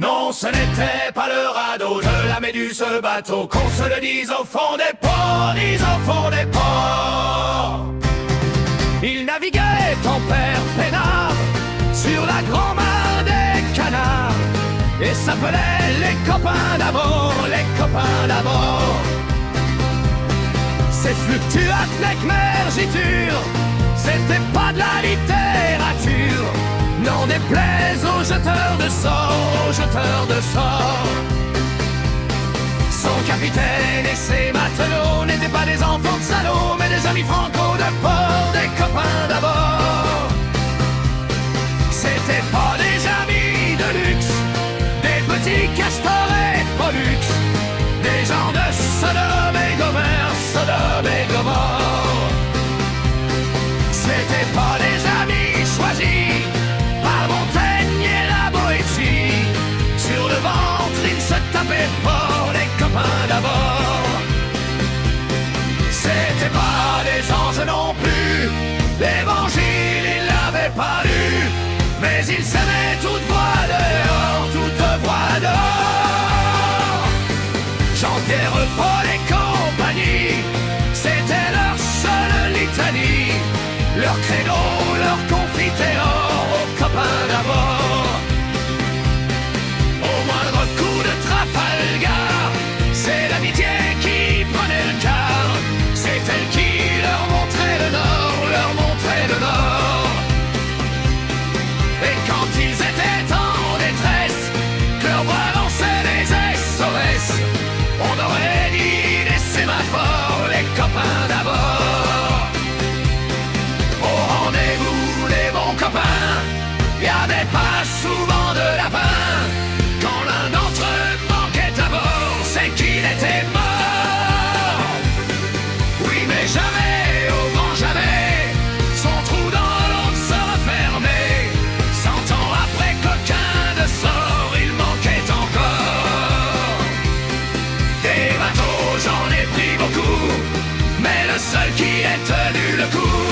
Non, ce n'était pas le radeau de la Méduse bateau, qu'on se le dise au fond des ports, dise au fond des ports. Il naviguait en père peinard sur la grand-mare des canards et s'appelait les copains d'amour, les copains d'amour. Ces fluctuates mergitures, c'était pas de la littérature. N'en déplaise aux jeteurs de sorts, aux jeteurs de sorts. Son capitaine et ses matelots n'étaient pas des enfants de salauds, mais des amis franco de port, des copains d'abord. C'était pas des amis de luxe, des petits castors et pollux, des gens de Sodome et Gomorrhe, Sodome et Gomorrhe. C'était pas des amis choisis par Montaigne et la Boétie. Sur le ventre, ils se tapaient fort, les copains d'abord. C'était pas des anges non plus, l'évangile, ils l'avaient pas lu. Mais ils s'aimaient toute voix dehors, toute voix dehors. Jean-Pierre, Paul et compagnie, c'était leur seule litanie. Leur credo, leur confiteor, aux copains d'abord. Au moindre coup de Trafalgar, c'est l'amitié qui prenait le quart. C'est elle qui leur montrait le nord, leur montrait le nord. Et quand ils étaient en détresse, que leur bras lançaient des SOS, on aurait dit des sémaphores, les copains d'abord. Au rendez-vous, les bons copains, y avait pas souvent de lapin. Quand l'un d'entre eux manquait à bord, c'est qu'il était mort. Oui, mais jamais, au grand jamais, son trou dans l'autre se refermait. 100 ans après qu'aucun de sort, il manquait encore. Des bateaux, j'en ai pris beaucoup, mais le seul qui ait tenu le coup,